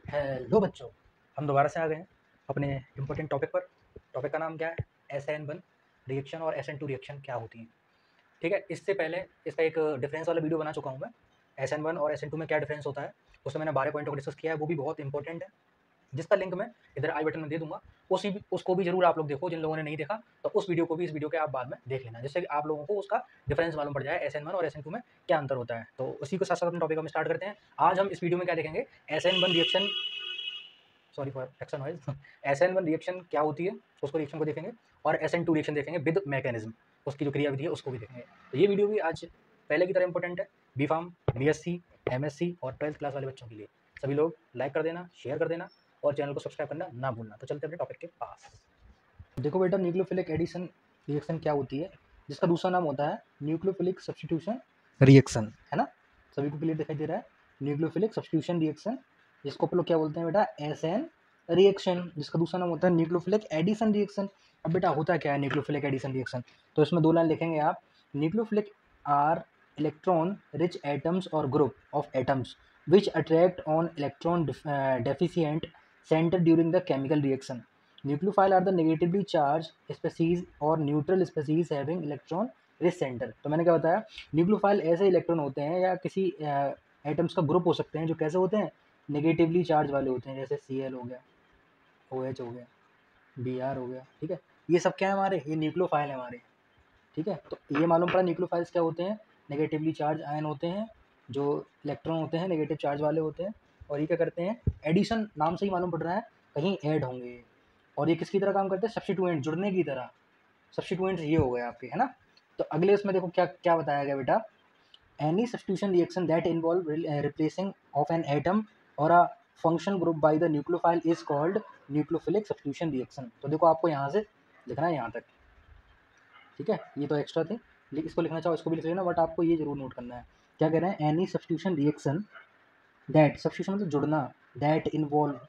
Hello बच्चों, हम दोबारा से आ गए हैं अपने इम्पोर्टेंट टॉपिक पर। टॉपिक का नाम क्या है? SN1 रिएक्शन और SN2 रिएक्शन क्या होती हैं। ठीक है, इससे पहले इसका एक डिफरेंस वाला वीडियो बना चुका हूँ मैं। SN1 और SN2 में क्या डिफरेंस होता है, उसमें मैंने 12 पॉइंटों को डिस्कस किया है, वो भी बहुत इंपॉर्टेंट है, जिसका लिंक मैं इधर आई बटन में दे दूंगा। उसको भी जरूर आप लोग देखो। जिन लोगों ने नहीं देखा तो उस वीडियो को भी इस वीडियो के आप बाद में देख लेना, जिससे कि आप लोगों को उसका डिफरेंस मालूम पड़ जाए SN1 और SN2 में क्या अंतर होता है। तो उसी के साथ साथ अपने टॉपिक हम स्टार्ट करते हैं। आज हम इस वीडियो में क्या देखेंगे, SN1 reaction, sorry for action noise, SN1 reaction क्या होती है, उसको रिएक्शन को देखेंगे, और SN2 रिएक्शन देखेंगे विद मैकेनिज्म, उसकी जो क्रियाविधि है उसको भी देखेंगे। तो ये वीडियो भी आज पहले की तरह इंपॉर्टेंट है, बी फार्म, BSc, MSc और 12th क्लास वाले बच्चों के लिए। सभी लोग लाइक कर देना, शेयर कर देना और चैनल को सब्सक्राइब करना ना भूलना। तो चलते अपने टॉपिक के पास। देखो बेटा, न्यूक्लियोफिलिक एडिशन रिएक्शन क्या होती है, जिसका दूसरा नाम होता है न्यूक्लियोफिलिक सब्स्टिट्यूशन रिएक्शन, है ना। सभी को क्लियर दिखाई दे रहा है? न्यूक्लियोफिलिक सब्स्टिट्यूशन रिएक्शन, जिसको अपन लोग क्या बोलते हैं बेटा, SN रिएक्शन, जिसका दूसरा नाम होता है न्यूक्लियोफिलिक एडिशन रिएक्शन। अब बेटा होता क्या है न्यूक्लियोफिलिक एडिशन रिएक्शन? तो इसमें दो लाइन लिखेंगे आप। Nucleophilic are electron rich atoms और group of atoms which attract on electron deficient center during the chemical reaction. Nucleophile are the negatively charged species or neutral species having electron rich center. तो मैंने क्या बताया, nucleophile ऐसे electron होते हैं या किसी एटम्स का ग्रुप हो सकते हैं जो कैसे होते हैं, नेगेटिवली चार्ज वाले होते हैं, जैसे Cl हो गया, OH हो गया, Br हो गया। ठीक है, ये सब क्या है हमारे, ये न्यूक्लियोफाइल है हमारे। ठीक है, तो ये मालूम पड़ा न्यूक्लियोफाइल्स क्या होते हैं, नेगेटिवली चार्ज आयन होते हैं, जो इलेक्ट्रॉन होते हैं नेगेटिव चार्ज वाले होते हैं, और ये क्या करते हैं, एडिशन, नाम से ही मालूम पड़ रहा है कहीं ऐड होंगे। और ये किसकी तरह काम करते हैं, सब्स्टिट्यूएंट, जुड़ने की तरह। सब्स्टिट्यूएंट्स ये हो गए आपके, है ना। तो अगले इसमें देखो क्या क्या बताया गया बेटा, any substitution reaction that involve replacing of an atom और a functional group by the nucleophile is called nucleophilic substitution reaction. तो देखो आपको यहाँ से लिखना है यहाँ तक। ठीक है, ये तो एक्स्ट्रा थे, इसको लिखना चाहो इसको भी लिख लेना, बट आपको ये जरूर नोट करना है। क्या कह रहे हैं, any substitution reaction that, substitution मतलब जुड़ना, that involve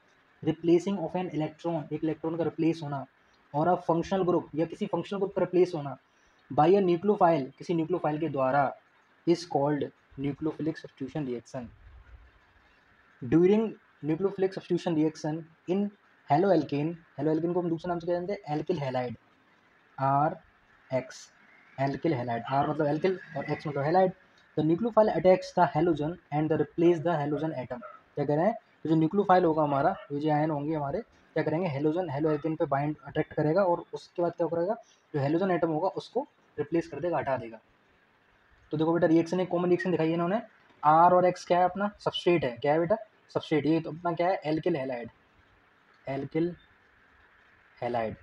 replacing of an electron, एक इलेक्ट्रॉन का रिप्लेस होना, और अ फंक्शनल ग्रुप या किसी फंक्शनल ग्रुप का रिप्लेस होना बाय अ न्यूक्लियोफाइल, किसी न्यूक्लियोफाइल के द्वारा, is called nucleophilic substitution reaction. During nucleophilic substitution reaction in haloalkane, haloalkane को हम दूसरे नाम से कहते हैं alkyl halide, R X, alkyl halide, R मतलब एल्किल और एक्स मतलब halide. The nucleophile attacks the halogen and the replace the halogen atom. क्या कह रहे हैं, तो जो न्यूक्लियोफाइल होगा हमारा, ये जो आयन होंगे हमारे, क्या करेंगे, हेलोजन, हेलो एल्केन पे बाइंड अट्रैक्ट करेगा, और उसके बाद क्या करेगा, जो हेलोजन एटम होगा उसको रिप्लेस कर देगा, हटा देगा। तो देखो बेटा, रिएक्शन एक कॉमन रिएक्शन दिखाई है इन्होंने। आर और एक्स क्या है, अपना सबस्ट्रेट है, क्या है बेटा, सबस्ट्रेट। ये तो अपना क्या है, एल्किल हैलाइड, एल्किल हैलाइड।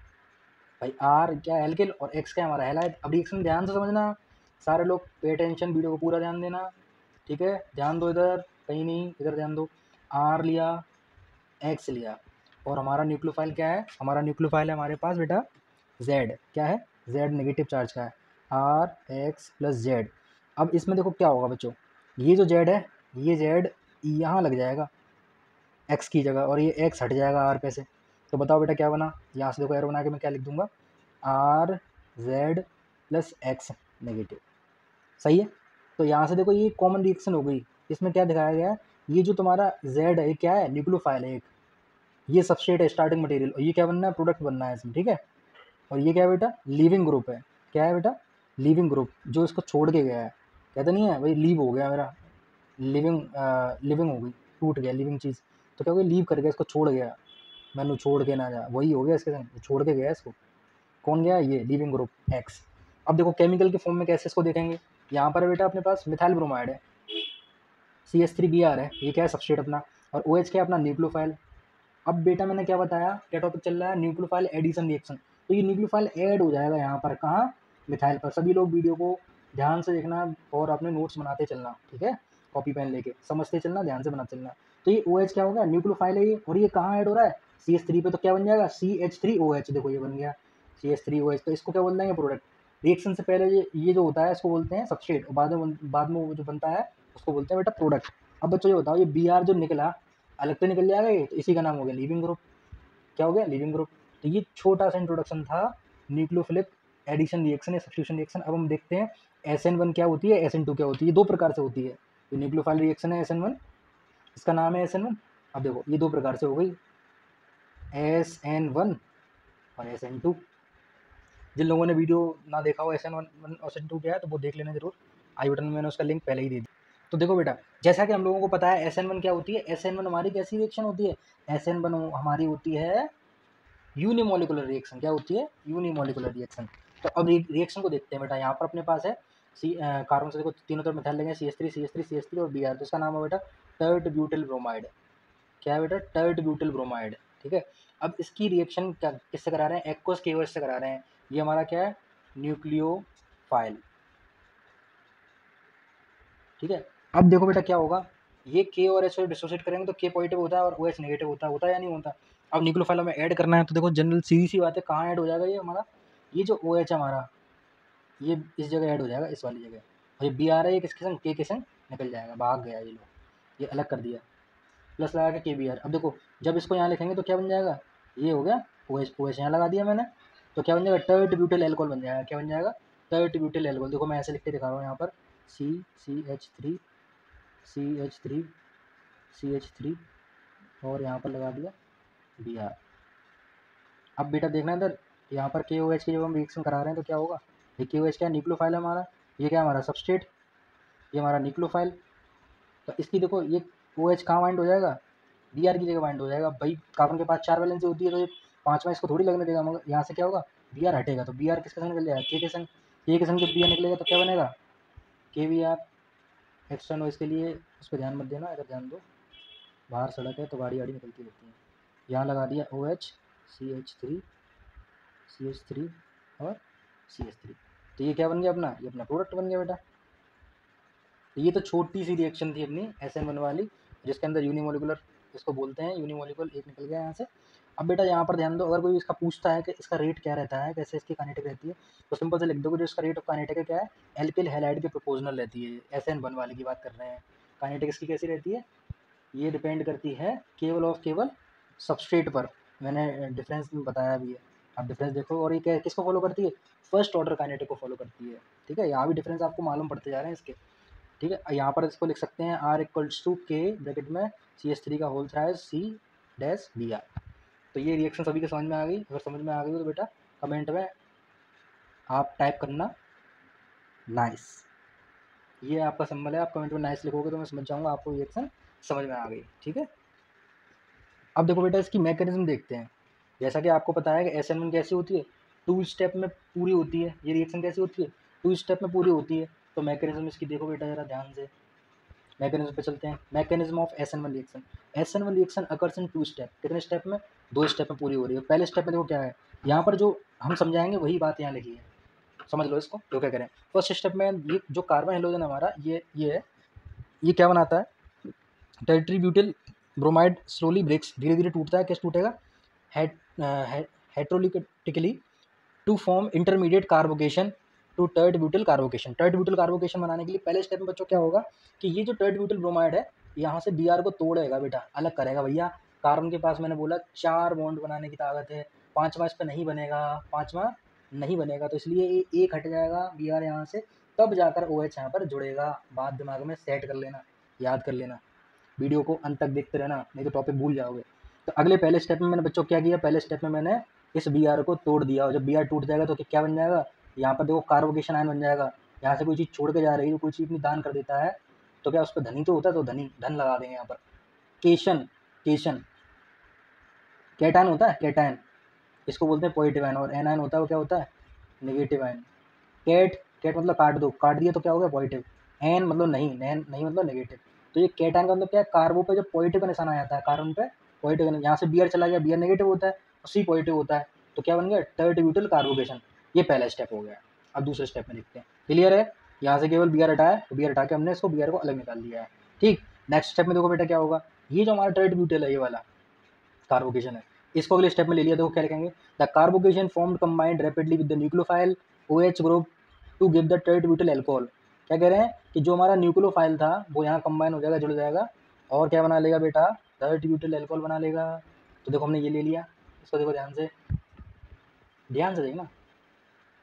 भाई आर क्या है, एल्किल, और एक्स क्या है हमारा, हैलाइड। अब रिएक्शन ध्यान से समझना, सारे लोग पे अटेंशन, वीडियो को पूरा ध्यान देना। ठीक है, ध्यान दो, इधर कहीं नहीं, इधर ध्यान दो। आर लिया, एक्स लिया, और हमारा न्यूक्लियोफाइल क्या है, हमारा न्यूक्लियोफाइल है हमारे पास बेटा जेड, क्या है, जेड नेगेटिव चार्ज का है, आर एक्स प्लस जेड। अब इसमें देखो क्या होगा बच्चों, ये जो जेड है, ये जेड यहाँ लग जाएगा एक्स की जगह, और ये एक्स हट जाएगा आर पे से। तो बताओ बेटा क्या बना, यहाँ से देखो एरो बना के मैं क्या लिख दूंगा, are Z plus x negative. सही है, तो यहाँ से देखो ये कॉमन रिएक्शन हो गई। इसमें क्या दिखाया गया है, ये जो तुम्हारा जेड है क्या है, न्यूक्लियोफाइल है एक, ये सबस्ट्रेट है, स्टार्टिंग मटेरियल, और ये क्या बनना है, प्रोडक्ट बनना है इसमें। ठीक है, और ये क्या है बेटा, लीविंग ग्रुप है, क्या है बेटा, लीविंग ग्रुप, जो इसको छोड़ के गया है। कहते नहीं है भाई, लीव हो गया मेरा, लिविंग, लिविंग हो गई, टूट गया लिविंग चीज़, तो क्या हो गया, लीव कर गया, इसको छोड़ गया, मैनू छोड़ के ना जा, वही हो गया इसके संग, छोड़ के गया इसको। कौन गया, ये लिविंग ग्रुप एक्स। अब देखो केमिकल के फॉर्म में कैसे इसको देखेंगे, यहाँ पर बेटा अपने पास मिथाइल ब्रोमाइड है, CH3Br है, ये क्या है, सबस्ट्रेट अपना, और OH क्या है अपना, न्यूक्लियोफाइल। अब बेटा मैंने क्या बताया, क्या टॉपिक चल रहा है, न्यूक्लियोफाइल एडिशन रिएक्शन। तो ये न्यूक्लियोफाइल ऐड हो जाएगा यहाँ पर, कहाँ, मिथाइल पर। सभी लोग वीडियो को ध्यान से देखना और अपने नोट्स बनाते चलना, ठीक है, कॉपी पेन लेके समझते चलना, ध्यान से बनाते चलना। तो ये OH क्या होगा, न्यूक्लियोफाइल है ये, और ये कहाँ ऐड हो रहा है, CH3 पे। तो क्या बन जाएगा, CH3OH, देखो ये बन गया CH3OH। तो इसको क्या बोल देंगे, प्रोडक्ट। रिएक्शन से पहले ये जो होता है इसको बोलते हैं सबस्ट्रेट, और बाद में वो जो बनता है उसको बोलते हैं बेटा प्रोडक्ट। अब बच्चों ये बताओ, ये Br जो निकला, अलग तो निकल जाएगा ये, तो इसी का नाम हो गया लीविंग ग्रुप। क्या हो गया, लीविंग ग्रुप। तो ये छोटा सा इंट्रोडक्शन था न्यूक्लियोफिलिक एडिशन रिएक्शन या सब्स्टिट्यूशन रिएक्शन। अब हम देखते हैं SN1 क्या होती है, SN2 क्या होती है। दो प्रकार से होती है, जो न्यूक्लियोफाइल रिएक्शन है SN1, इसका नाम है SN1, अब देखो ये दो प्रकार से हो गई, SN1 और SN2। जिन लोगों ने वीडियो ना देखा हो SN1 और SN2 क्या है तो वो देख लेना जरूर, आई बटन में मैंने उसका लिंक पहले ही दे दिया। तो देखो बेटा, जैसा कि हम लोगों को पता है SN1 क्या होती है, SN1 हमारी कैसी रिएक्शन होती है, SN1 हमारी होती है यूनिमोलिकुलर रिएक्शन। क्या होती है, यूनिमोलिकुलर रिएक्शन। तो अब रिएक्शन को देखते हैं बेटा, यहाँ पर अपने पास है कार्बन से देखो तीनों तरफ मिथाइल लेंगे, CH3 CH3 CH3 और Br, तो इसका नाम है बेटा टर्ट ब्यूटिल ब्रोमाइड। क्या है बेटा, टर्ट ब्यूटिल ब्रोमाइड। ठीक है, अब इसकी रिएक्शन क्या किससे करा रहे हैं, एक्वस केवस से करा रहे हैं। ये हमारा क्या है, न्यूक्लियोफाइल। ठीक है, अब देखो बेटा क्या होगा, ये K और H डिसोसिएट करेंगे तो K पॉजिटिव होता है और OH नेगेटिव होता है या नहीं होता। अब न्यूक्लियोफाइल हमें ऐड करना है तो देखो जनरल सीधी सी बात है, कहाँ ऐड हो जाएगा ये हमारा, ये जो OH है हमारा, ये इस जगह ऐड हो जाएगा, इस वाली जगह। और ये बी आ रहा है, ये किसके संग, के संग निकल जाएगा, भाग गया ये लो, ये अलग कर दिया, प्लस लगा के KBr। अब देखो जब इसको यहाँ लिखेंगे तो क्या बन जाएगा, ये हो गया OH, OH यहाँ लगा दिया मैंने, तो क्या बन जाएगा, टर्ट ब्यूटिल एल्कोहल बन जाएगा। क्या बन जाएगा, टर्ट ब्यूटिल एल्कोहल। देखो मैं ऐसे लिख के दिखा रहा हूँ यहाँ पर, CH3 CH3 CH3 और यहाँ पर लगा दिया Br। अब बेटा देखना इधर, यहाँ पर KOH की जब हम रिएक्शन करा रहे हैं तो क्या होगा, ये KOH क्या है, न्यूक्लियोफाइल है हमारा, ये क्या है हमारा सबस्ट्रेट, ये हमारा न्यूक्लियोफाइल। तो इसकी देखो ये OH कहाँ बाइंड हो जाएगा, Br की जगह बाइंड हो जाएगा। भाई कार्बन के पास 4 वैलेंसी होती है तो ये 5वां इसको थोड़ी लगने देगा, मगर यहाँ से क्या होगा, Br हटेगा तो Br किसके संग निकल जाएगा, K के संग। K के संग जब Br निकलेगा तो क्या बनेगा, KBr। एक्स्ट्रा नॉइज के लिए उस पर ध्यान मत देना, अगर ध्यान दो, बाहर सड़क है तो गाड़ी गाड़ी निकलती रहती है। यहाँ लगा दिया OH CH3 और CH3, तो ये क्या बन गया अपना, ये अपना प्रोडक्ट बन गया बेटा। तो ये तो छोटी सी रिएक्शन थी अपनी SN1 वाली, जिसके अंदर यूनिमोलिकुलर इसको बोलते हैं, यूनिमोलिकुलर एक निकल गया यहाँ से। अब बेटा यहाँ पर ध्यान दो, अगर कोई इसका पूछता है कि इसका रेट क्या रहता है, कैसे इसकी काइनेटिक रहती है, तो सिंपल से लिख दो कि जो इसका रेट ऑफ काइनेटिक है क्या है, एल्किल हैलाइड के प्रोपोर्शनल रहती है। SN1 वाले की बात कर रहे हैं, काइनेटिक इसकी कैसी रहती है, ये डिपेंड करती है केवल सबस्ट्रेट पर। मैंने डिफरेंस बताया भी है, आप डिफरेंस देखो। और ये किसको फॉलो करती है, फर्स्ट ऑर्डर काइनेटिक को फॉलो करती है। ठीक है, यहाँ भी डिफरेंस आपको मालूम पड़ते जा रहे हैं इसके। ठीक है, यहाँ पर इसको लिख सकते हैं R=K ब्रैकेट में CH3 का होल थ्राइस C-Br। तो ये रिएक्शन सभी के समझ में आ गई, अगर समझ में आ गई तो बेटा कमेंट में आप टाइप करना नाइस। ये आपका सिंबल है, आप कमेंट में नाइस लिखोगे तो मैं समझ जाऊँगा आपको रिएक्शन समझ में आ गई। ठीक है, अब देखो बेटा इसकी मैकेनिज्म देखते हैं। जैसा कि आपको पता है कि SN1 कैसी होती है, 2 स्टेप में पूरी होती है। ये रिएक्शन कैसी होती है, 2 स्टेप में पूरी होती है। तो मैकेनिज्म इसकी देखो बेटा जरा ध्यान से, मैकेनिज्म पे चलते हैं। Mechanism of SN1 reaction, SN1 reaction occurs in 2 step. कितने स्टेप में, 2 स्टेप में पूरी हो रही है। पहले स्टेप में देखो क्या है, यहाँ पर जो हम समझाएंगे वही बात यहाँ लिखी है, समझ लो इसको। तो क्या करें, फर्स्ट स्टेप में ये जो कार्बन हेलोजन हमारा ये है, ये क्या बनाता है, tertiary butyl bromide slowly breaks, धीरे धीरे टूटता है। कैसे टूटेगा, heterolytically to form intermediate carbocation to tert butyl carbocation. Tert butyl carbocation बनाने के लिए पहले स्टेप में बच्चों क्या होगा कि ये जो टर्ट ब्यूटिल ब्रोमाइड है यहाँ से Br को तोड़ेगा बेटा, अलग करेगा। भैया कार्बन के पास मैंने बोला 4 बॉन्ड बनाने की ताकत है, 5वां इस पर नहीं बनेगा, 5वां नहीं बनेगा, तो इसलिए एक हट जाएगा Br यहाँ से, तब जाकर OH यहाँ पर जुड़ेगा। बात दिमाग में सेट कर लेना, याद कर लेना, वीडियो को अंत तक देखते रहना, नहीं तो टॉपिक भूल जाओगे। तो अगले पहले स्टेप में मैंने बच्चों क्या किया, पहले स्टेप में मैंने इस Br को तोड़ दिया, और जब Br टूट जाएगा तो क्या बन जाएगा, यहाँ पर देखो कार्बोकेशन आयन बन जाएगा। यहाँ से कोई चीज़ छोड़ के जा रही है, कोई चीज़ अपनी दान कर देता है तो क्या उस पर धनी तो होता है, तो धन लगा देंगे यहाँ पर। केशन कैटायन होता है, कैटायन इसको बोलते हैं पॉजिटिव आयन, और एनायन होता है वो क्या होता है, नेगेटिव आयन। कैट मतलब काट दो, काट दिया तो क्या हो गया, पॉजिटिव। एन मतलब नहीं मतलब नेगेटिव। तो ये कैटायन का मतलब क्या है, कार्बो पे जब पॉजिटिव का निशान आ जाता है, कार्बन पे पॉजिटिव का, यहाँ से Br चला गया, Br नेगेटिव होता है और C पॉजिटिव होता है, तो क्या बन गया, टर्ट ब्यूटिल कार्बोकेशन। ये पहला स्टेप हो गया। अब दूसरे स्टेप में देखते हैं, क्लियर है, यहाँ से केवल Br हटाया तो Br हटा के हमने इसको Br को अलग निकाल लिया है। ठीक, नेक्स्ट स्टेप में देखो बेटा क्या होगा, ये जो हमारा टर्ट ब्यूटिल है, ये वाला कार्बोकेशन है, इसको अगले स्टेप में ले लिया। देखो क्या लिखेंगे, the carbocation formed combined rapidly with the nucleophile OH group to give the tert butyl alcohol. क्या कह रहे हैं कि जो हमारा न्यूक्लियोफाइल था वो यहाँ कंबाइन हो जाएगा, जुड़ जाएगा, और क्या बना लेगा बेटा, टर्ट ब्यूटिल एल्कोहल बना लेगा। तो देखो हमने ये ले लिया, इसको देखो ध्यान से देखना,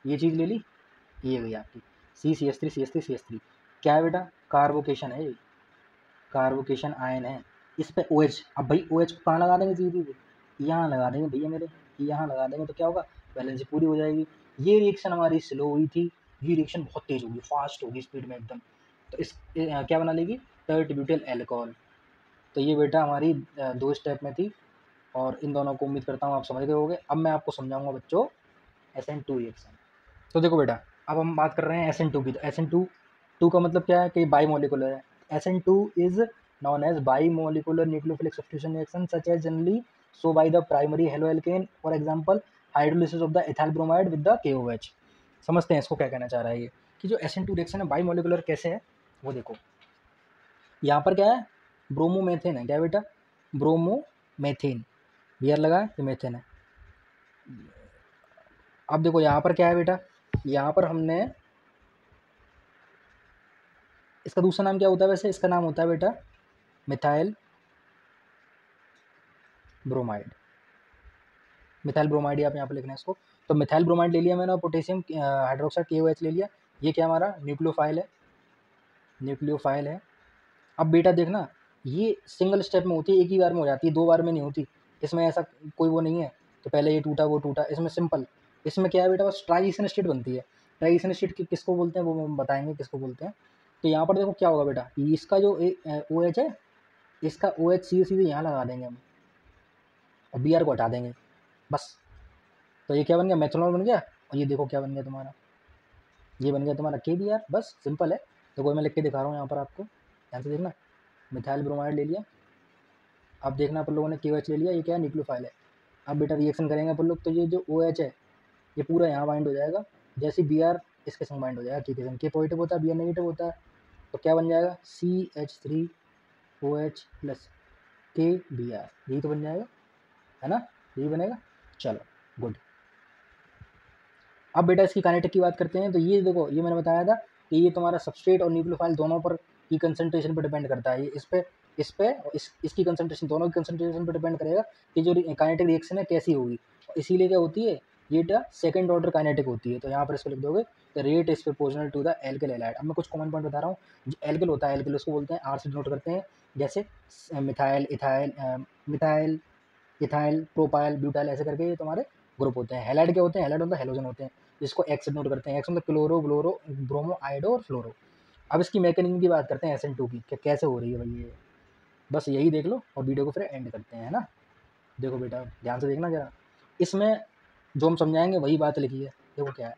ये चीज़ ले ली, ये गई आपकी CH3 CH3 CH3। क्या है बेटा, कार्बोकेशन है, ये कार्बोकेशन आयन है। इस पे OH, अब भाई OH को कहाँ लगा देंगे सीधे सीधे, यहाँ लगा देंगे भैया मेरे, यहाँ लगा देंगे तो क्या होगा, बैलेंस पूरी हो जाएगी। ये रिएक्शन हमारी स्लो हुई थी, ये रिएक्शन बहुत तेज होगी, फास्ट होगी स्पीड में एकदम, तो इस क्या बना लेगी, टर्ट ब्यूटाइल अल्कोहल। तो ये बेटा हमारी 2 स्टेप में थी, और इन दोनों को उम्मीद करता हूँ आप समझ गए होंगे। अब मैं आपको समझाऊंगा बच्चों SN2 रिएक्शन। तो देखो बेटा, अब हम बात कर रहे हैं SN2 की। तो SN2 का मतलब क्या है कि बाई मोलिकुलर है। SN2 is known as bimolecular nucleophilic substitution reaction such as generally so by the primary haloalkane, for example hydrolysis of the ethyl bromide with the KOH। समझते हैं इसको क्या कहना चाह रहा है ये, कि जो SN2 रिएक्शन है बाईमोलिकुलर कैसे है वो देखो। यहाँ पर क्या है, ब्रोमोमेथेन है, क्या बेटा, ब्रोमोमेथेन, बियर लगा है, ये मेथेन है। अब देखो यहाँ पर क्या है बेटा, यहाँ पर हमने, इसका दूसरा नाम क्या होता है वैसे, इसका नाम होता है बेटा मिथाइल ब्रोमाइड। मिथाइल ब्रोमाइड ही आप यहाँ पर लिखना है इसको। तो मिथाइल ब्रोमाइड ले लिया मैंने, और पोटेशियम हाइड्रोक्साइड KOH ले लिया। ये क्या हमारा न्यूक्लियोफाइल है, न्यूक्लियोफाइल है। अब बेटा देखना, ये सिंगल स्टेप में होती है, एक ही बार में हो जाती है, 2 बार में नहीं होती। इसमें ऐसा कोई वो नहीं है, तो पहले ये टूटा वो टूटा, इसमें सिंपल। इसमें क्या है बेटा, बस ट्रांजिशन स्टेट बनती है। ट्रांजिशन स्टेट किसको बोलते हैं वो हम बताएंगे किसको बोलते हैं। तो यहाँ पर देखो क्या होगा बेटा, इसका जो OH है, इसका OH सीधे सीधे यहाँ लगा देंगे हम, और BR को हटा देंगे बस। तो ये क्या बन गया, मेथनॉल बन गया। और ये देखो क्या बन गया तुम्हारा, ये बन गया तुम्हारा KBr, बस सिंपल है। तो कोई मैं लिख के दिखा रहा हूँ यहाँ पर आपको, ध्यान से देखना। मिथाइल ब्रोमाइड ले लिया, अब देखना अपन लोगों ने KOH ले लिया, ये क्या है न्यूक्लियोफाइल है। अब बेटा रिएक्शन करेंगे अपन लोग, तो ये जो OH है ये पूरा यहाँ बाइंड हो जाएगा, जैसे BR इसके संग बाइंड हो जाएगा, ठीक है, K पॉजिटिव होता है, BR नेगेटिव होता है। तो क्या बन जाएगा, CH3OH प्लस KBr, यही तो बन जाएगा, है ना, यही बनेगा। चलो गुड। अब बेटा इसकी काइनेटिक की बात करते हैं। तो ये देखो, ये मैंने बताया था कि ये तुम्हारा सबस्ट्रेट और न्यूक्लियोफाइल दोनों पर की कंसंट्रेशन पर डिपेंड करता है। ये इसकी कंसंट्रेशन, दोनों की कंसंट्रेशन पर डिपेंड करेगा कि जो काइनेटिक रिएक्शन है कैसी होगी। इसीलिए क्या होती है, ये सेकंड ऑर्डर काइनेटिक होती है। तो यहाँ पर इसको लिख दोगे, the rate is proportional to the alkyl halide. अब मैं कुछ कॉमन पॉइंट बता रहा हूँ। जो एल्किल होता है, एल्किल उसको बोलते हैं, R से डिनोट करते हैं, जैसे मिथाइल, इथाइल, प्रोपाइल, ब्यूटाइल, ऐसे करके ये तुम्हारे ग्रुप होते हैं। हैलाइड क्या होते हैं, हैलाइड मतलब हेलोजन होते हैं, जिसको एक्स से नोट करते हैं। एक्स मतलब क्लोरो, ब्लोरो, ब्रोमो, आयोडो और फ्लोरो। अब इसकी मैकेनिज्म की बात करते हैं SN2 की, कि कैसे हो रही है भाई ये, बस यही देख लो और वीडियो को फिर एंड करते हैं, है ना। देखो बेटा ध्यान से देखना जरा, इसमें जो हम समझाएंगे वही बात लिखी है। देखो क्या है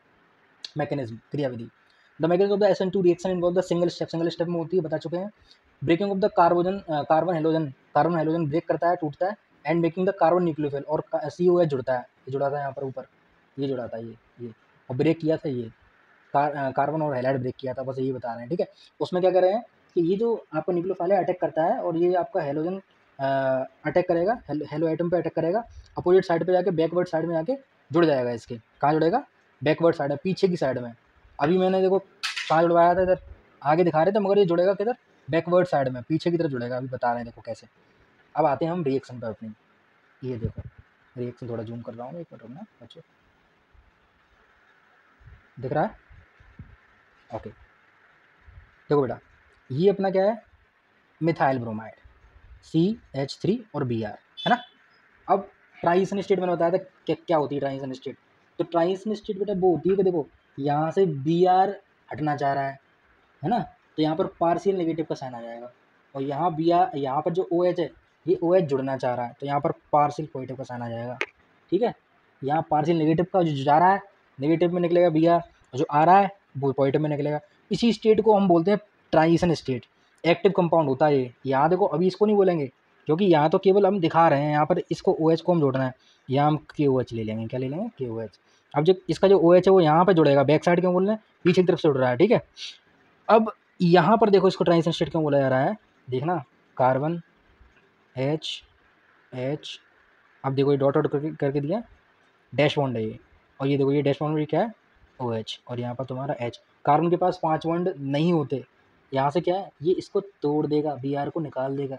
मैकेनिज्म, क्रियाविधि। The mechanism of the SN2 reaction involve the single step में होती है, बता चुके हैं। Breaking of the carbon halogen break करता है, टूटता है, and making the carbon nucleophile, और COH जुड़ता है, ये जुड़ा था यहाँ पर ऊपर, ये जुड़ा था, ये और ब्रेक किया था, ये कार्बन और हैलाइड ब्रेक किया था, बस यही बता रहे हैं, ठीक है। उसमें क्या कर रहे हैं कि ये जो आपका न्यूक्लियोफाइल है अटैक करता है, और ये आपका हेलोजन अटैक करेगा, हेलो एटम पे अटैक करेगा, अपोजिट साइड पे जाके, बैकवर्ड साइड में जाके जुड़ जाएगा। इसके कहाँ जुड़ेगा, बैकवर्ड साइड में, पीछे की साइड में। अभी मैंने देखो कहाँ जुड़वाया था, इधर आगे दिखा रहे थे, मगर ये जुड़ेगा किधर, बैकवर्ड साइड में, पीछे की तरफ जुड़ेगा। अभी बता रहे हैं देखो कैसे। अब आते हैं हम रिएक्शन पर अपनी। ये देखो रिएक्शन, थोड़ा जूम कर रहा हूँ, एक मिनट रुकना बच्चों, दिख रहा है, ओके। देखो बेटा, ये अपना क्या है, मिथाइल ब्रोमाइड, CH3 और Br, है ना। अब ट्रांजिशन स्टेट मैंने बताया था कि क्या होती है ट्रांजिशन स्टेट। तो ट्रांजिशन स्टेट बेटा वो होती है कि देखो यहाँ से Br हटना चाह रहा है ना, तो यहाँ पर पार्शियल नेगेटिव का साइन आ जाएगा, और यहाँ Br, यहाँ पर जो OH है, ये OH जुड़ना चाह रहा है, तो यहाँ पर पार्शियल पॉजिटिव का साइन आ जाएगा, ठीक है। यहाँ पार्शियल नेगेटिव का जो जा रहा है नेगेटिव में निकलेगा Br, जो आ रहा है वो पॉजिटिव में निकलेगा। इसी स्टेट को हम बोलते हैं ट्रांजिशन स्टेट। एक्टिव कंपाउंड होता है ये, यहाँ देखो अभी इसको नहीं बोलेंगे, क्योंकि यहाँ तो केवल हम दिखा रहे हैं, यहाँ पर इसको OH को हम जोड़ना है, यहाँ हम KOH ले लेंगे, क्या ले लेंगे, KOH। अब जो इसका जो OH है वो यहाँ पर जुड़ेगा, बैक साइड क्यों बोल रहे हैं, पीछे की तरफ से जुड़ रहा है, ठीक है। अब यहाँ पर देखो इसको ट्रांजिशन स्टेट क्यों बोला जा रहा है, देखना, कार्बन H, अब देखो ये डॉट डॉट करके दिया, डैश बॉन्ड है ये, और ये देखो ये डैश बॉन्ड क्या है, OH, और यहाँ पर तुम्हारा H। कार्बन के पास 5 बॉन्ड नहीं होते, यहाँ से क्या है, ये इसको तोड़ देगा, Br को निकाल देगा।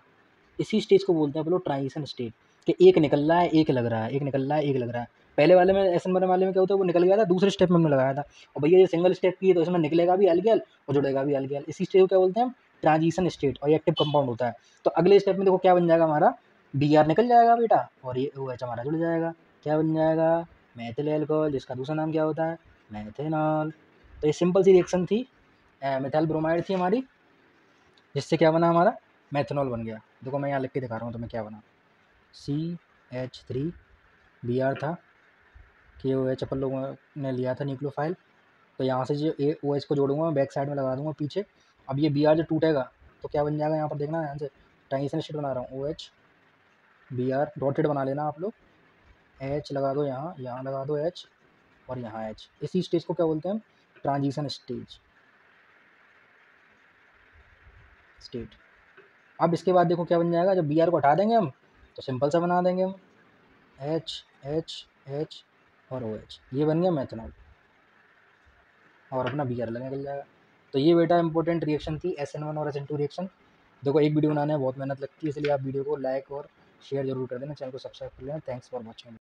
इसी स्टेज को बोलते हैं बोलो ट्रांजिशन स्टेट, कि एक निकल रहा है, एक लग रहा है, एक निकल रहा है, एक लग रहा है। पहले वाले में SN1 वाले में क्या होता है, वो निकल गया था, दूसरे स्टेप में हमने लगाया था, और भैया ये सिंगल स्टेप की है, तो इसमें निकलेगा भी एल्केल और जुड़ेगा भी एल्केल। इसी स्टेज को क्या बोलते हैं हम, ट्रांजिशन स्टेट और ये एक्टिव कंपाउंड होता है। तो अगले स्टेप में देखो क्या बन जाएगा हमारा, Br निकल जाएगा बेटा और ये OH हमारा जुड़ जाएगा। क्या बन जाएगा, मैथिल एल्कोहल, जिसका दूसरा नाम क्या होता है, मैथेनॉल। तो ये सिंपल सी रिएक्शन थी, मिथाइल ब्रोमाइड थी हमारी, जिससे क्या बना हमारा, मैथेनॉल बन गया। देखो मैं यहाँ लिख के दिखा रहा हूँ तुम्हें क्या बना, CH3Br था, KOH अपन लोगों ने लिया था न्यूक्लियोफाइल। तो यहाँ से जो OH को जोड़ूंगा मैं बैक साइड में लगा दूंगा पीछे। अब ये Br जो टूटेगा तो क्या बन जाएगा, यहाँ पर देखना ध्यान से, ट्रांजिशन स्टेट बना रहा हूँ, OH Br डॉटेड बना लेना आप लोग, H लगा दो यहाँ, यहाँ लगा दो H और यहाँ H। इसी स्टेज को क्या बोलते हैं हम, ट्रांजिशन स्टेट। अब इसके बाद देखो क्या बन जाएगा, जब Br को हटा देंगे हम तो सिंपल सा बना देंगे हम, H H H और OH, ये बन गया मैथेनॉल और अपना Br अलग निकल जाएगा। तो ये बेटा इंपॉर्टेंट रिएक्शन थी SN1 और SN2 रिएक्शन। देखो एक वीडियो बनाने में बहुत मेहनत लगती है, इसलिए आप वीडियो को लाइक और शेयर जरूर कर देना, चैनल को सब्सक्राइब कर लेना। Thanks for watching.